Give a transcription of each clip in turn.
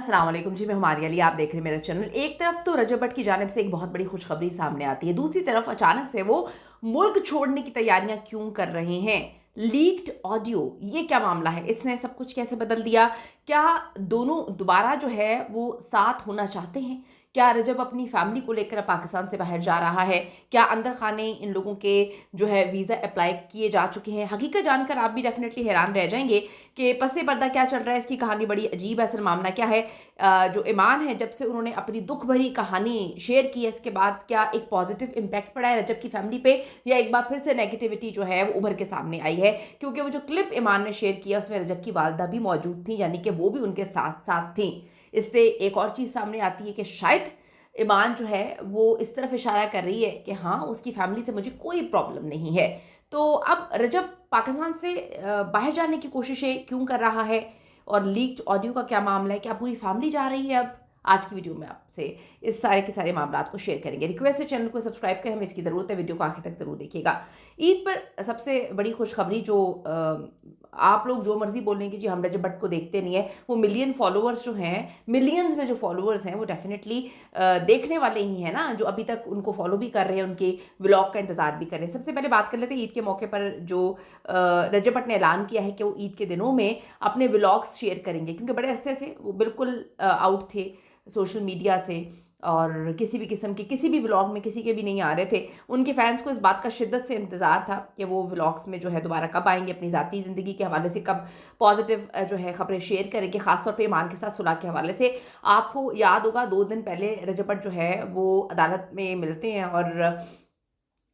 अस्सलाम वालेकुम जी, मैं हमारी अली, आप देख रहे हैं मेरा चैनल। एक तरफ तो रजब भट्ट की जानिब से एक बहुत बड़ी खुशखबरी सामने आती है, दूसरी तरफ अचानक से वो मुल्क छोड़ने की तैयारियां क्यों कर रहे हैं। लीक्ड ऑडियो, ये क्या मामला है? इसने सब कुछ कैसे बदल दिया? क्या दोनों दोबारा जो है वो साथ होना चाहते हैं? क्या रजब अपनी फैमिली को लेकर पाकिस्तान से बाहर जा रहा है? क्या अंदर खाने इन लोगों के जो है वीज़ा अप्लाई किए जा चुके हैं? हकीकत जानकर आप भी डेफिनेटली हैरान रह जाएंगे कि पसे पर्दा क्या चल रहा है। इसकी कहानी बड़ी अजीब है। असल मामला क्या है, जो ईमान है, जब से उन्होंने अपनी दुख भरी कहानी शेयर की है, इसके बाद क्या एक पॉजिटिव इम्पैक्ट पड़ा है रजब की फैमिली पे, या एक बार फिर से नेगेटिविटी जो है वो उभर के सामने आई है? क्योंकि वो जो क्लिप ईमान ने शेयर किया उसमें रजब की वालदा भी मौजूद थी, यानी कि वो भी उनके साथ साथ थी। इससे एक और चीज़ सामने आती है कि शायद ईमान जो है वो इस तरफ इशारा कर रही है कि हाँ, उसकी फैमिली से मुझे कोई प्रॉब्लम नहीं है। तो अब रजब पाकिस्तान से बाहर जाने की कोशिशें क्यों कर रहा है, और लीक्ड ऑडियो का क्या मामला है? क्या पूरी फैमिली जा रही है? अब आज की वीडियो में आपसे इस सारे के सारे मामलात को शेयर करेंगे। रिक्वेस्ट है चैनल को सब्सक्राइब करें, हमें इसकी ज़रूरत है। वीडियो को आखिर तक ज़रूर देखिएगा। ईद पर सबसे बड़ी खुशखबरी जो आप लोग जो मर्जी बोलें कि जी हम रजब भट्ट को देखते नहीं है, वो मिलियन फॉलोअर्स जो हैं, मिलियंस में जो फॉलोअर्स हैं, वो डेफिनेटली देखने वाले ही हैं ना, जो अभी तक उनको फॉलो भी कर रहे हैं, उनके व्लॉग का इंतजार भी कर रहे हैं। सबसे पहले बात कर लेते हैं ईद के मौके पर जो रजब भट्ट ने ऐलान किया है कि वो ईद के दिनों में अपने व्लॉग्स शेयर करेंगे, क्योंकि बड़े अरसे से वो बिल्कुल आउट थे सोशल मीडिया से, और किसी भी किस्म के किसी भी व्लॉग में किसी के भी नहीं आ रहे थे। उनके फैंस को इस बात का शिद्दत से इंतज़ार था कि वो व्लॉग्स में जो है दोबारा कब आएंगे, अपनी ज़ाती ज़िंदगी के हवाले से कब पॉजिटिव जो है ख़बरें शेयर करेंगे, ख़ासतौर पे ईमान के साथ सुलह के हवाले से। आपको याद होगा 2 दिन पहले रजब भट्ट जो है वो अदालत में मिलते हैं, और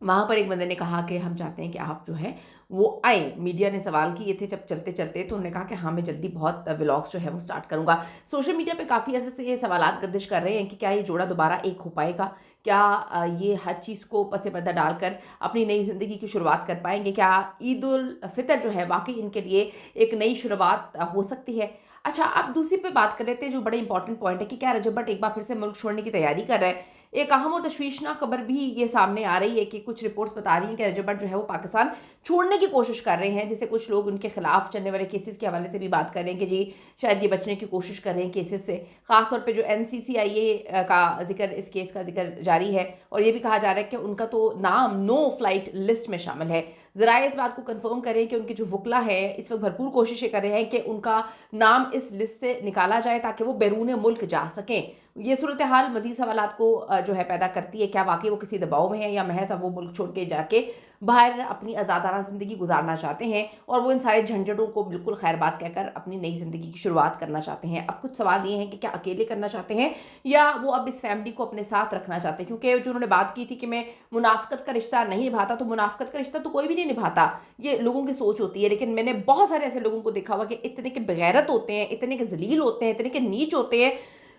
वहाँ पर एक बंदे ने कहा कि हम चाहते हैं कि आप जो है वो आए। मीडिया ने सवाल किए थे जब चलते चलते, तो उन्होंने कहा कि हाँ, मैं जल्दी बहुत व्लॉग्स जो है वो स्टार्ट करूँगा। सोशल मीडिया पे काफ़ी अर्से से ये सवालात गर्दिश कर रहे हैं कि क्या ये जोड़ा दोबारा एक हो पाएगा? क्या ये हर चीज़ को पसे पर्दा डालकर अपनी नई ज़िंदगी की शुरुआत कर पाएंगे? क्या ईद उल फितर जो है वाकई इनके लिए एक नई शुरुआत हो सकती है? अच्छा, अब दूसरी पे बात कर लेते हैं जो बड़े इंपॉर्टेंट पॉइंट है कि क्या रजब भट्ट एक बार फिर से मुल्क छोड़ने की तैयारी कर रहा है। एक अहम और तशवीशनाक खबर भी ये सामने आ रही है कि कुछ रिपोर्ट्स बता रही हैं कि रजब भट्ट जो है वो पाकिस्तान छोड़ने की कोशिश कर रहे हैं, जिससे कुछ लोग उनके खिलाफ चलने वाले केसेस के हवाले से भी बात कर रहे हैं कि जी शायद ये बचने की कोशिश कर रहे हैं केसेस से। खासतौर पे जो NCCIA का जिक्र, इस केस का जिक्र जारी है, और ये भी कहा जा रहा है कि उनका तो नाम नो फ्लाइट लिस्ट में शामिल है। ज़रा इस बात को कंफर्म करें कि उनके जो वकला है इस वक्त भरपूर कोशिशें कर रहे हैं कि उनका नाम इस लिस्ट से निकाला जाए ताकि वो बैरून मुल्क जा सकें। ये सूरत हाल मज़ीद सवालात को जो है पैदा करती है। क्या वाकई वो किसी दबाव में है, या महज अब वो मुल्क छोड़ के जाके बाहर अपनी आज़ादाना ज़िंदगी गुजारना चाहते हैं, और वो इन सारे झंझटों को बिल्कुल खैर बात कहकर अपनी नई ज़िंदगी की शुरुआत करना चाहते हैं। अब कुछ सवाल ये हैं कि क्या अकेले करना चाहते हैं, या वो अब इस फैमिली को अपने साथ रखना चाहते हैं? क्योंकि जो उन्होंने बात की थी कि मैं मुनाफ़कत का रिश्ता नहीं निभाता, तो मुनाफ़कत का रिश्ता तो कोई भी नहीं निभाता, ये लोगों की सोच होती है। लेकिन मैंने बहुत सारे ऐसे लोगों को देखा हुआ कि इतने के बेगैरत होते हैं, इतने के जलील होते हैं, इतने के नीच होते हैं।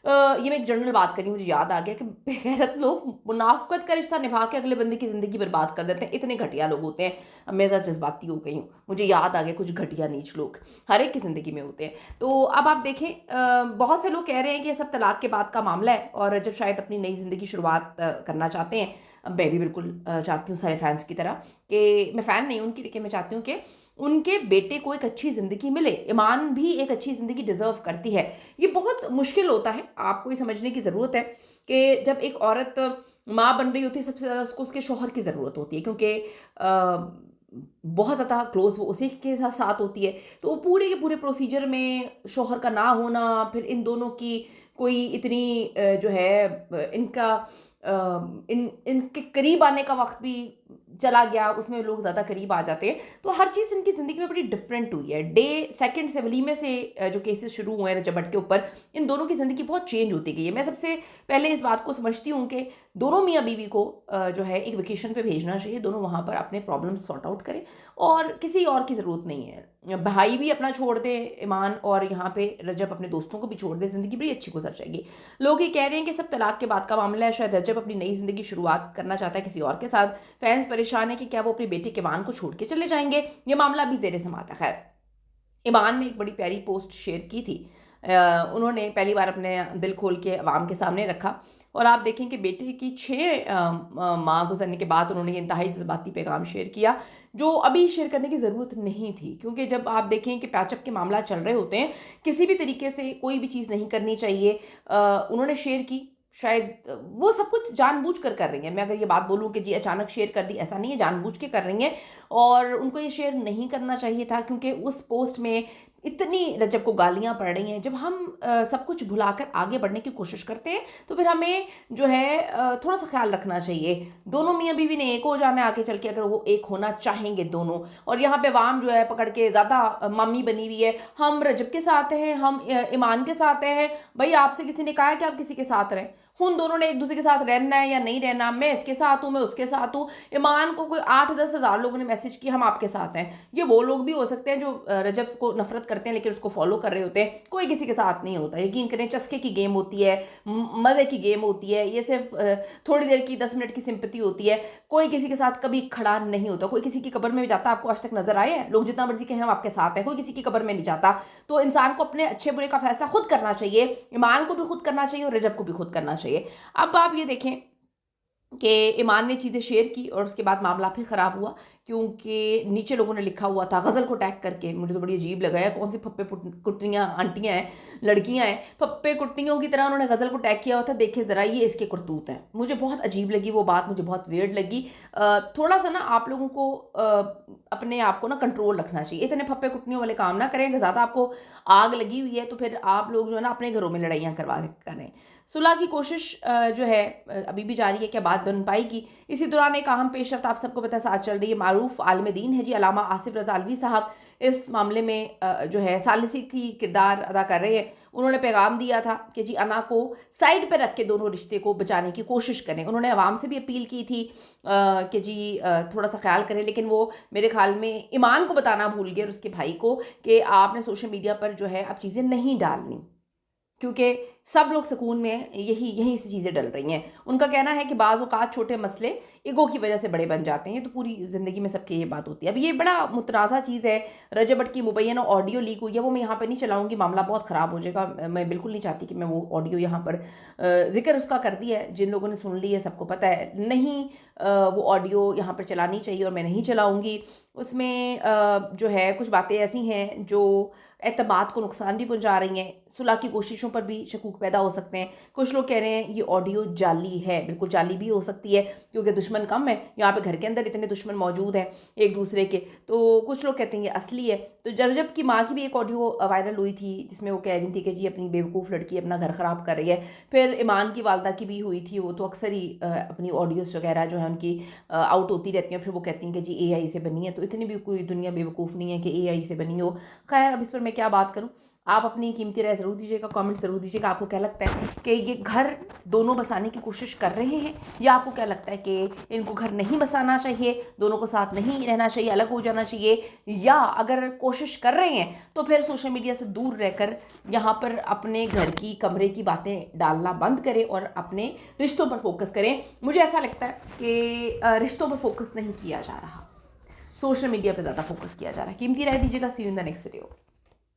ये मैं एक जनरल बात करी, मुझे याद आ गया कि बेगैरत लोग मुनाफ़कत का रिश्ता निभा के अगले बंदे की ज़िंदगी बर्बाद कर देते हैं। इतने घटिया लोग होते हैं। अब मैं ज़रा जज्बाती हो गई हूँ, मुझे याद आ गया कुछ घटिया नीच लोग हर एक की ज़िंदगी में होते हैं। तो अब आप देखें, बहुत से लोग कह रहे हैं कि ये सब तलाक के बाद का मामला है, और जब शायद अपनी नई ज़िंदगी की शुरुआत करना चाहते हैं। मैं भी बिल्कुल चाहती हूँ सारे फैंस की तरह कि मैं फ़ैन नहीं हूँ उनकी, लेकिन मैं चाहती हूँ कि उनके बेटे को एक अच्छी ज़िंदगी मिले। ईमान भी एक अच्छी ज़िंदगी डिज़र्व करती है। ये बहुत मुश्किल होता है, आपको ये समझने की ज़रूरत है कि जब एक औरत माँ बन रही होती है, सबसे ज़्यादा उसको उसके शौहर की ज़रूरत होती है, क्योंकि बहुत ज़्यादा क्लोज वो उसी के साथ साथ होती है। तो वो पूरे के पूरे प्रोसीजर में शौहर का ना होना, फिर इन दोनों की कोई इतनी जो है इनका इनके करीब आने का वक्त भी चला गया, उसमें लोग ज़्यादा करीब आ जाते हैं। तो हर चीज़ इनकी ज़िंदगी में बड़ी डिफरेंट हुई है। डे सेकंड से वलीमे से जो केसेस शुरू हुए हैं रजब भट्ट के ऊपर, इन दोनों की ज़िंदगी बहुत चेंज होती गई है। मैं सबसे पहले इस बात को समझती हूँ कि दोनों मियाँ बीवी को जो है एक वेकेशन पे भेजना चाहिए। दोनों वहाँ पर अपने प्रॉब्लम्स सॉर्ट आउट करें, और किसी और की ज़रूरत नहीं है। भाई भी अपना छोड़ दे ईमान, और यहाँ पे रजब अपने दोस्तों को भी छोड़ दे, ज़िंदगी बड़ी अच्छी गुजर जाएगी। लोग ये कह रहे हैं कि सब तलाक के बाद का मामला है, शायद रजब अपनी नई ज़िंदगी शुरुआत करना चाहता है किसी और के साथ। फैंस परेशान है कि क्या वो अपने बेटे ईमान को छोड़ के चले जाएंगे। ये मामला भी ज़ेरे समात है। खैर, ईमान ने एक बड़ी प्यारी पोस्ट शेयर की थी। उन्होंने पहली बार अपने दिल खोल के अवाम के सामने रखा, और आप देखें कि बेटे की 6 माह गुजरने के बाद उन्होंने ये इंतहाई जज्बाती पैगाम शेयर किया जो अभी शेयर करने की ज़रूरत नहीं थी, क्योंकि जब आप देखें कि पैचअप के मामला चल रहे होते हैं, किसी भी तरीके से कोई भी चीज़ नहीं करनी चाहिए। उन्होंने शेयर की, शायद वो सब कुछ जानबूझ कर रही हैं। मैं अगर ये बात बोलूँ कि जी अचानक शेयर कर दी, ऐसा नहीं है, जानबूझ के कर रही हैं। और उनको ये शेयर नहीं करना चाहिए था, क्योंकि उस पोस्ट में इतनी रजब को गालियाँ पड़ रही हैं। जब हम सब कुछ भुलाकर आगे बढ़ने की कोशिश करते हैं तो फिर हमें जो है थोड़ा सा ख्याल रखना चाहिए। दोनों मियाँ बीवी ने एक हो जाना है आगे चल के, अगर वो एक होना चाहेंगे दोनों। और यहाँ पे वाम जो है पकड़ के ज़्यादा मम्मी बनी हुई है, हम रजब के साथ हैं, हम ईमान के साथ हैं। भाई आपसे किसी ने कहा है कि आप किसी के साथ रहें? उन दोनों ने एक दूसरे के साथ रहना है या नहीं रहना, मैं इसके साथ हूँ, मैं उसके साथ हूँ। ईमान को कोई 8-10 हज़ार लोगों ने मैसेज किया हम आपके साथ हैं। ये वो लोग भी हो सकते हैं जो रजब को नफरत करते हैं लेकिन उसको फॉलो कर रहे होते हैं। कोई किसी के साथ नहीं होता, यकीन करें। चस्के की गेम होती है, मज़े की गेम होती है, ये सिर्फ थोड़ी देर की 10 मिनट की सिंपैथी होती है। कोई किसी के साथ कभी खड़ा नहीं होता। कोई किसी की कब्र में भी जाता, आपको आज तक नजर आए हैं? लोग जितना मर्जी कहें हम आपके साथ हैं, कोई किसी की कब्र में नहीं जाता। तो इंसान को अपने अच्छे बुरे का फैसला खुद करना चाहिए, ईमान को भी खुद करना चाहिए और रजब को भी खुद करना चाहिए। अब आप ये देखें कि ईमान ने चीज़ें शेयर की और उसके बाद मामला फिर ख़राब हुआ, क्योंकि नीचे लोगों ने लिखा हुआ था गज़ल को टैग करके। मुझे तो बड़ी अजीब लगा है, कौन सी फप्पे कुट्टियाँ आंटियाँ हैं, लड़कियाँ हैं, फप्पे कुट्टियों की तरह उन्होंने गज़ल को टैग किया हुआ था, देखे ज़रा ये इसके करतूत हैं। मुझे बहुत अजीब लगी वो बात, मुझे बहुत वियर्ड लगी। थोड़ा सा ना आप लोगों को अपने आप को ना कंट्रोल रखना चाहिए। इतने फप्पे कुट्टियों वाले काम ना करें। अगर ज़्यादा आपको आग लगी हुई है तो फिर आप लोग जो है ना अपने घरों में लड़ाइयाँ करवा करें। सुलह की कोशिश जो है अभी भी जारी है, क्या बात बन पाएगी? इसी दौरान एक अहम पेशरफ्त आप सबको पता है साथ चल रही है। मारूफ आलिम दीन है जी अल्लामा आसिफ रज़ा अलवी साहब, इस मामले में जो है सालिसी की किरदार अदा कर रहे हैं। उन्होंने पैगाम दिया था कि जी अना को साइड पर रख के दोनों रिश्ते को बचाने की कोशिश करें। उन्होंने आवाम से भी अपील की थी कि जी थोड़ा सा ख्याल करें, लेकिन वो मेरे ख्याल में ईमान को बताना भूल गए और उसके भाई को कि आपने सोशल मीडिया पर जो है अब चीज़ें नहीं डालनी, क्योंकि सब लोग सुकून में यहीं से चीज़ें डल रही हैं। उनका कहना है कि बाज़ औक़ात छोटे मसले ईगो की वजह से बड़े बन जाते हैं। ये तो पूरी ज़िंदगी में सबकी ये बात होती है। अब ये बड़ा मुतनाज़ा चीज़ है, रजब भट्ट की मुबैना ऑडियो लीक हुई है, वो मैं यहाँ पर नहीं चलाऊँगी, मामला बहुत ख़राब हो जाएगा। मैं बिल्कुल नहीं चाहती कि मैं वो ऑडियो यहाँ पर ज़िक्र उसका कर दिया है, जिन लोगों ने सुन ली है सबको पता है। नहीं वो ऑडियो यहाँ पर चलानी चाहिए और मैं नहीं चलाऊँगी। उसमें जो है कुछ बातें ऐसी हैं जो एतमाद को नुकसान भी पहुंचा रही हैं, सुलह की कोशिशों पर भी शकूक पैदा हो सकते हैं। कुछ लोग कह रहे हैं ये ऑडियो जाली है, बिल्कुल जाली भी हो सकती है क्योंकि दुश्मन कम है। यहाँ पे घर के अंदर इतने दुश्मन मौजूद हैं एक दूसरे के, तो कुछ लोग कहते हैं ये असली है। तो रजब की माँ की भी एक ऑडियो वायरल हुई थी जिसमें वो कह रही थी कि जी अपनी बेवकूफ़ लड़की अपना घर ख़राब कर रही है। फिर ईमान की वालदा की भी हुई थी, वो तो अक्सर ही अपनी ऑडियोज़ वगैरह जो है उनकी आउट होती रहती हैं। फिर वो कहती हैं कि जी AI से बनी है, तो इतनी भी कोई दुनिया बेवकूफ़ नहीं है कि AI से बनी हो। खैर अब इस पर मैं क्या बात करूँ। आप अपनी कीमती राय ज़रूर दीजिएगा, कमेंट ज़रूर दीजिएगा। आपको क्या लगता है कि ये घर दोनों बसाने की कोशिश कर रहे हैं, या आपको क्या लगता है कि इनको घर नहीं बसाना चाहिए, दोनों को साथ नहीं रहना चाहिए, अलग हो जाना चाहिए? या अगर कोशिश कर रहे हैं तो फिर सोशल मीडिया से दूर रहकर यहाँ पर अपने घर की कमरे की बातें डालना बंद करें और अपने रिश्तों पर फोकस करें। मुझे ऐसा लगता है कि रिश्तों पर फोकस नहीं किया जा रहा, सोशल मीडिया पर ज़्यादा फोकस किया जा रहा है। कीमती राय दीजिएगा। See you in the next video.